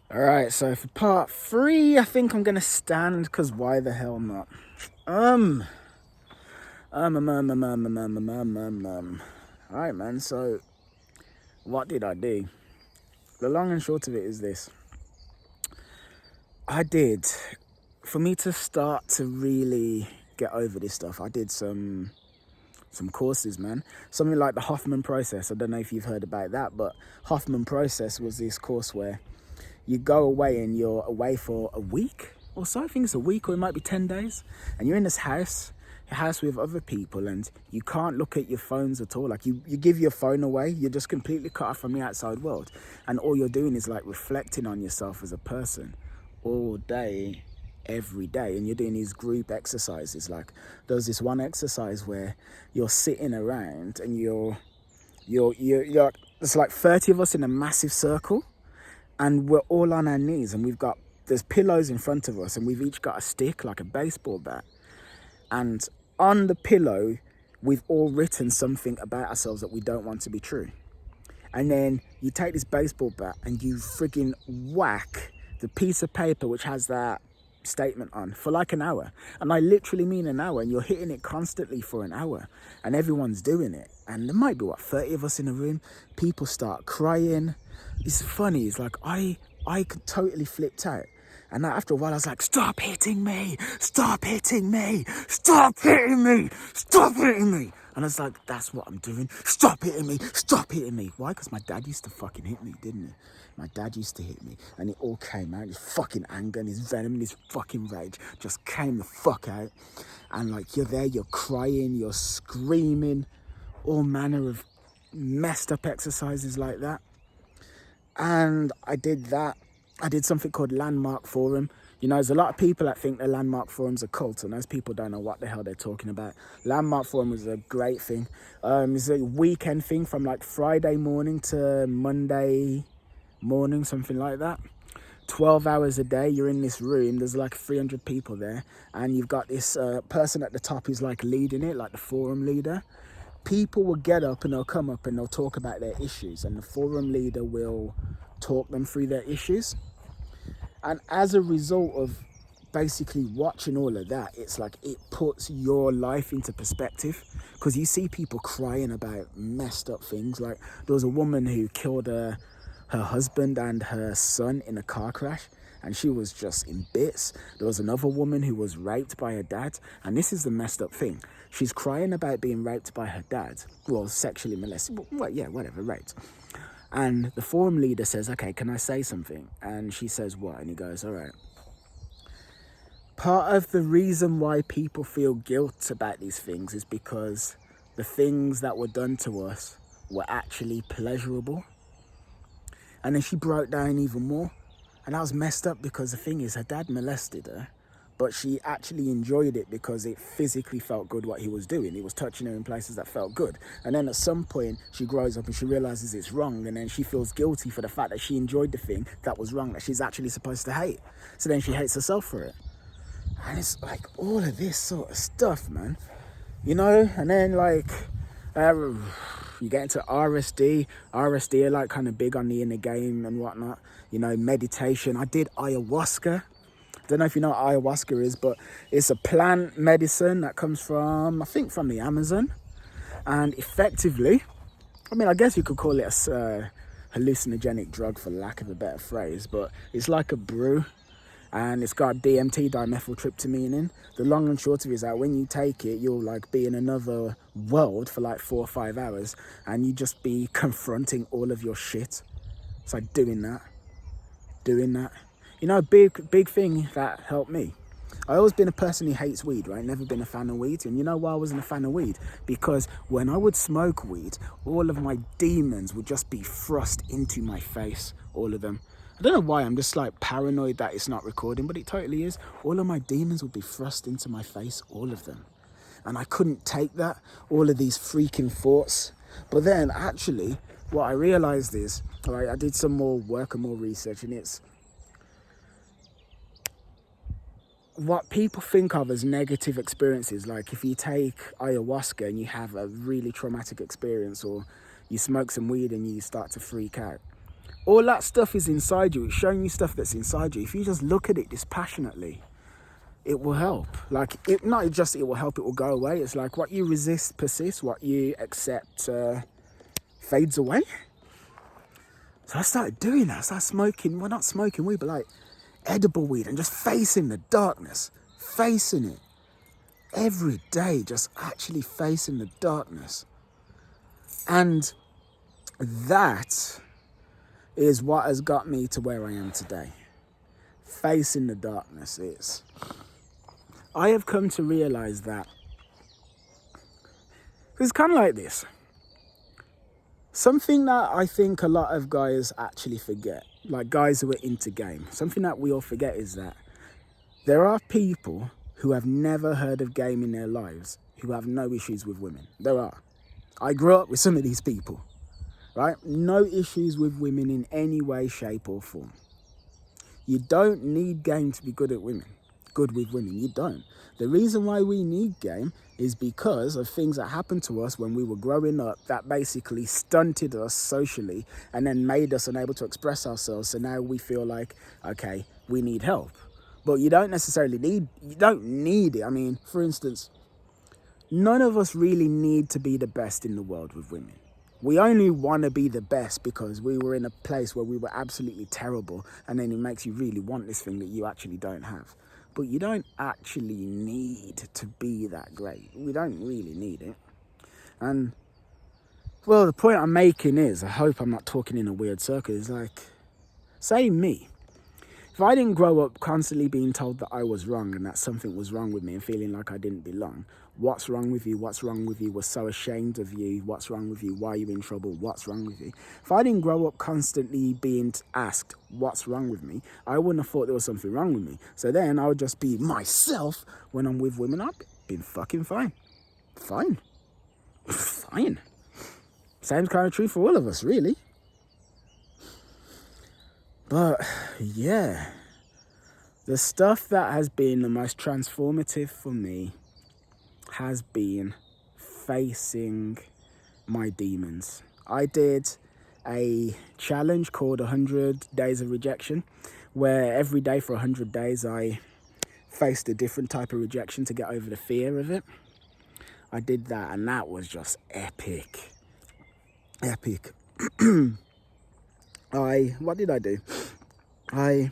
All right, so for part three, I think I'm gonna stand because why the hell not? Um, All right, man. So, what did I do? The long and short of it is this: I did, for me to start to really get over this stuff. I did some courses, man. Something like the Hoffman process. I don't know if you've heard about that, but Hoffman process was this course where you go away and you're away for a week or so. I think it's a week or it might be 10 days. And you're in this house, a house with other people, and you can't look at your phones at all. Like you give your phone away, you're just completely cut off from the outside world. And all you're doing is like reflecting on yourself as a person all day, every day. And you're doing these group exercises. Like there's this one exercise where you're sitting around and you're there's like 30 of us in a massive circle, and we're all on our knees, and there's pillows in front of us, and we've each got a stick like a baseball bat, and on the pillow we've all written something about ourselves that we don't want to be true. And then you take this baseball bat and you friggin' whack the piece of paper which has that statement on for like an hour. And I literally mean an hour, and you're hitting it constantly for an hour, and everyone's doing it. And there might be 30 of us in a room. People start crying. It's funny. It's like I could totally flipped out. And after a while, I was like, stop hitting me, stop hitting me, stop hitting me, stop hitting me. And I was like, that's what I'm doing. Stop hitting me, stop hitting me. Why? Because my dad used to fucking hit me, didn't he? My dad used to hit me, and it all came out. His fucking anger and his venom and his fucking rage just came the fuck out. And like, you're there, you're crying, you're screaming, all manner of messed up exercises like that. And I did that. I did something called Landmark Forum. You know, there's a lot of people that think the Landmark Forum's a cult, and those people don't know what the hell they're talking about. Landmark Forum was a great thing. It's a weekend thing from like Friday morning to Monday morning, something like that. 12 hours a day, you're in this room, there's like 300 people there, and you've got this person at the top who's like leading it, like the forum leader. People will get up and they'll come up and they'll talk about their issues, and the forum leader will talk them through their issues. And as a result of basically watching all of that, it's like it puts your life into perspective, because you see people crying about messed up things. Like there was a woman who killed her husband and her son in a car crash, and she was just in bits. There was another woman who was raped by her dad, and this is the messed up thing. She's crying about being raped by her dad. Well, sexually molested. Well, yeah, whatever, raped. And the forum leader says, okay, can I say something? And she says, what? And he goes, all right. Part of the reason why people feel guilt about these things is because the things that were done to us were actually pleasurable. And then she broke down even more. And that was messed up, because the thing is, her dad molested her, but she actually enjoyed it because it physically felt good what he was doing. He was touching her in places that felt good. And then at some point, she grows up and she realizes it's wrong, and then she feels guilty for the fact that she enjoyed the thing that was wrong, that she's actually supposed to hate. So then she hates herself for it. And it's like all of this sort of stuff, man. You know? And then like, you get into RSD. RSD are like kind of big on the inner game and whatnot. You know, meditation. I did ayahuasca. I don't know if you know what ayahuasca is, but it's a plant medicine that comes from, I think, from the Amazon. And effectively, I mean, I guess you could call it a hallucinogenic drug, for lack of a better phrase, but it's like a brew, and it's got DMT, dimethyltryptamine, in. The long and short of it is that when you take it, you'll like be in another world for like 4 or 5 hours, and you just be confronting all of your shit. It's like doing that. You know, a big thing that helped me. I always been a person who hates weed, right? Never been a fan of weed. And you know why I wasn't a fan of weed? Because when I would smoke weed, all of my demons would just be thrust into my face, all of them. I don't know why, I'm just like paranoid that it's not recording, but it totally is. All of my demons would be thrust into my face, all of them. And I couldn't take that, all of these freaking thoughts. But then actually, what I realized is, I did some more work and more research, and it's what people think of as negative experiences. Like if you take ayahuasca and you have a really traumatic experience, or you smoke some weed and you start to freak out, All that stuff is inside you. It's showing you stuff that's inside you. If you just look at it dispassionately, it will help. Like, it not just it will help, it will go away. It's like what you resist persists, what you accept fades away. So I started doing that. I started smoking, well, not smoking weed, but like edible weed, and just facing the darkness, facing it every day, just actually facing the darkness. And that is what has got me to where I am today. Facing the darkness. I have come to realize that it's kind of like this. Something that I think a lot of guys actually forget, like guys who are into game, something that we all forget is that there are people who have never heard of game in their lives who have no issues with women. There are. I grew up with some of these people, right? No issues with women in any way, shape or form. You don't need game to be good with women. You don't. The reason why we need game is because of things that happened to us when we were growing up that basically stunted us socially and then made us unable to express ourselves. So now we feel like, okay, we need help. But you don't need it. I mean, for instance, none of us really need to be the best in the world with women. We only want to be the best because we were in a place where we were absolutely terrible, and then it makes you really want this thing that you actually don't have. But you don't actually need to be that great. We don't really need it. And, well, the point I'm making is, I hope I'm not talking in a weird circle, is like, say me. If I didn't grow up constantly being told that I was wrong and that something was wrong with me and feeling like I didn't belong, what's wrong with you? What's wrong with you? We're so ashamed of you. What's wrong with you? Why are you in trouble? What's wrong with you? If I didn't grow up constantly being asked what's wrong with me, I wouldn't have thought there was something wrong with me. So then I would just be myself when I'm with women. I've been fucking fine. Fine. Same kind of true for all of us, really. But yeah, the stuff that has been the most transformative for me has been facing my demons. I did a challenge called 100 Days of Rejection, where every day for 100 days I faced a different type of rejection to get over the fear of it. I did that, and that was just epic. What did I do? I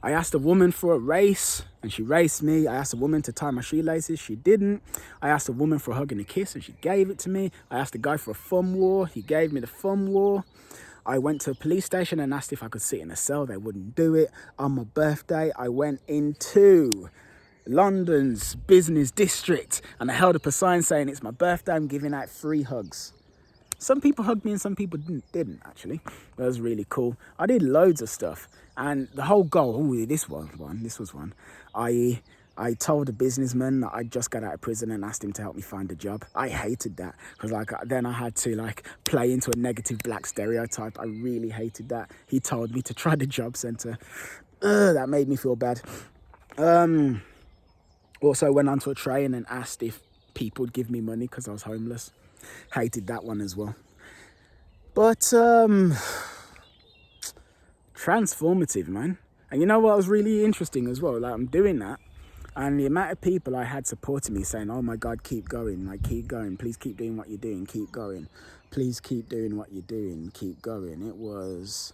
asked a woman for a race, and she raced me. I asked a woman to tie my shoelaces. She didn't. I asked a woman for a hug and a kiss, and she gave it to me. I asked a guy for a thumb war. He gave me the thumb war. I went to a police station and asked if I could sit in a cell. They wouldn't do it. On my birthday, I went into London's business district, and I held up a sign saying it's my birthday. I'm giving out free hugs. Some people hugged me and some people didn't actually. That was really cool. I did loads of stuff, and the whole goal, this was one. I told a businessman that I just got out of prison and asked him to help me find a job. I hated that because then I had to play into a negative black stereotype. I really hated that. He told me to try the job centre. That made me feel bad. Also went onto a train and asked if people would give me money because I was homeless. Hated that one as well. But transformative, man. And you know what was really interesting as well? I'm doing that, and the amount of people I had supporting me saying, oh my God, keep going, keep going, please keep doing what you're doing, keep going, please keep doing what you're doing, keep going. It was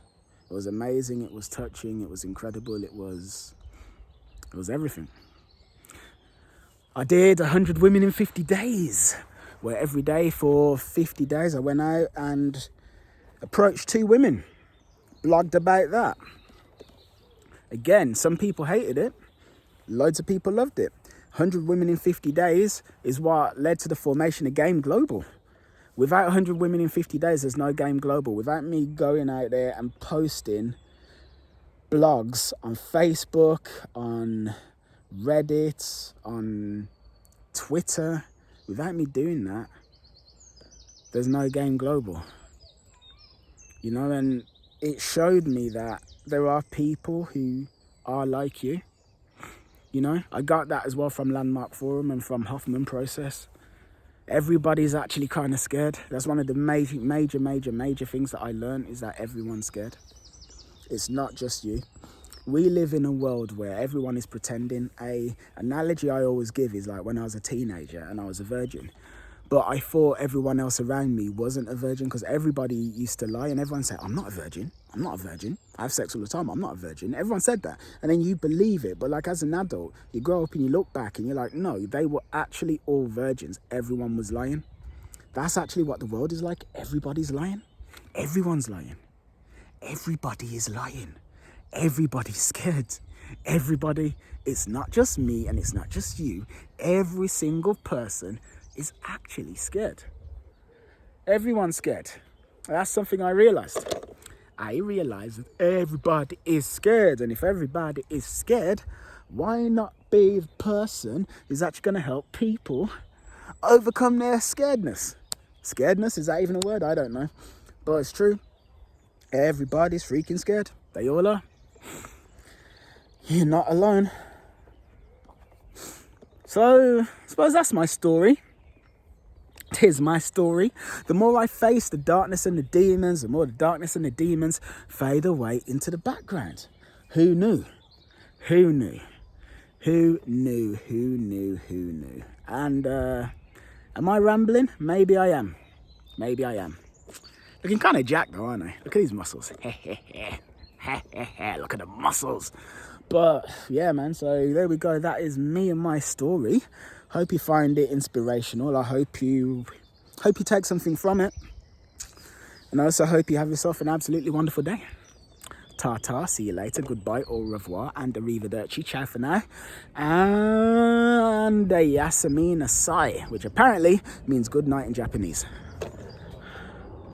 amazing, it was touching, it was incredible, it was everything. I did 100 women in 50 days. Where every day for 50 days I went out and approached 2 women, blogged about that. Again, some people hated it, loads of people loved it. 100 women in 50 days is what led to the formation of Game Global. Without 100 women in 50 days, there's no Game Global. Without me going out there and posting blogs on Facebook, on Reddit, on Twitter, without me doing that, there's no Game Global. And it showed me that there are people who are like you. I got that as well from Landmark Forum and from Hoffman Process. Everybody's actually kind of scared. That's one of the major things that I learned, is that everyone's scared. It's not just you. We live in a world where everyone is pretending. A analogy I always give is like when I was a teenager and I was a virgin, but I thought everyone else around me wasn't a virgin, because everybody used to lie and everyone said, I'm not a virgin. I'm not a virgin. I have sex all the time. I'm not a virgin. Everyone said that. And then you believe it. But like as an adult, you grow up and you look back and you're like, no, they were actually all virgins. Everyone was lying. That's actually what the world is like. Everybody's lying. Everyone's lying. Everybody is lying. Everybody's scared. Everybody, it's not just me and it's not just you. Every single person is actually scared. Everyone's scared. That's something I realized. I realized that everybody is scared. And if everybody is scared, why not be the person who's actually going to help people overcome their scaredness? Scaredness, is that even a word? I don't know. But it's true. Everybody's freaking scared. They all are. You're not alone. So, I suppose that's my story. Tis my story. The more I face the darkness and the demons, the more the darkness and the demons fade away into the background. Who knew? Who knew? Who knew? Who knew? Who knew? And am I rambling? Maybe I am. Maybe I am. Looking kind of jacked though, aren't I? Look at these muscles. Look at the muscles. But yeah, man, so there we go. That is me and my story. Hope you find it inspirational. I hope you take something from it. And I also hope you have yourself an absolutely wonderful day. Ta-ta, see you later, goodbye, au revoir, and arrivederci, ciao for now. And yasamina sai, which apparently means good night in Japanese.